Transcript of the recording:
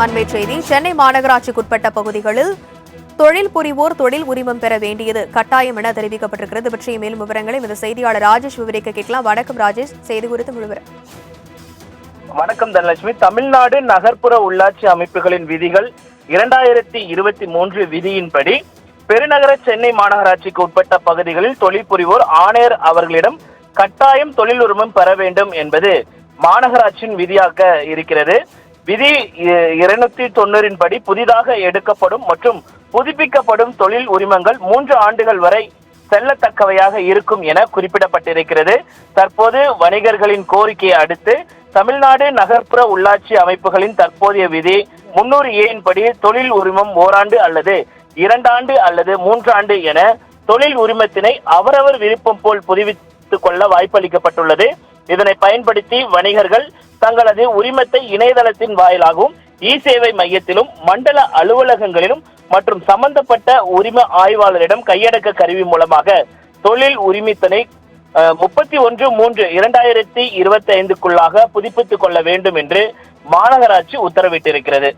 அண்மை செய்தி. சென்னை மாநகராட்சிக்குட்பட்ட பகுதிகளில் தொழில் புரிவோர் தொழில் உரிமம் பெற வேண்டியது கட்டாயம் என தெரிவிக்கப்பட்டிருக்கிறது. பற்றிய மேலும் விவரங்களை இந்த செய்தியாளர் ராஜேஷ் விவரிக்க கேட்கலாம். வணக்கம் ராஜேஷ், செய்தி குறித்து முழுவதும். வணக்கம் தனலட்சுமி. தமிழ்நாடு நகர்ப்புற உள்ளாட்சி அமைப்புகளின் விதிகள் 2023 விதியின்படி பெருநகர சென்னை மாநகராட்சிக்கு உட்பட்ட பகுதிகளில் தொழில் புரிவோர் ஆணையர் அவர்களிடம் கட்டாயம் தொழில் உரிமம் பெற வேண்டும் என்பது மாநகராட்சியின் விதியாக இருக்கிறது. விதி 290 படி புதிதாக எடுக்கப்படும் மற்றும் புதுப்பிக்கப்படும் தொழில் உரிமங்கள் 3 ஆண்டுகள் வரை செல்லத்தக்கவையாக இருக்கும் என குறிப்பிடப்பட்டிருக்கிறது. தற்போது வணிகர்களின் கோரிக்கையை அடுத்து தமிழ்நாடு நகர்ப்புற உள்ளாட்சி அமைப்புகளின் தற்போதைய விதி 300A படி தொழில் உரிமம் ஓராண்டு அல்லது 2 ஆண்டு அல்லது 3 ஆண்டு என தொழில் உரிமத்தினை அவரவர் விருப்பம் போல் புதுப்பித்துக் கொள்ள வாய்ப்பளிக்கப்பட்டுள்ளது. இதனை பயன்படுத்தி வணிகர்கள் தங்களது உரிமத்தை இணையதளத்தின் வாயிலாகவும் இ-சேவை மையத்திலும் மண்டல அலுவலகங்களிலும் மற்றும் சம்பந்தப்பட்ட உரிம ஆய்வாளரிடம் கையடக்க கருவி மூலமாக தொழில் உரிமத்தினை 31/3/2025க்குள்ளாக புதுப்பித்துக் கொள்ள வேண்டும் என்று மாநகராட்சி உத்தரவிட்டிருக்கிறது.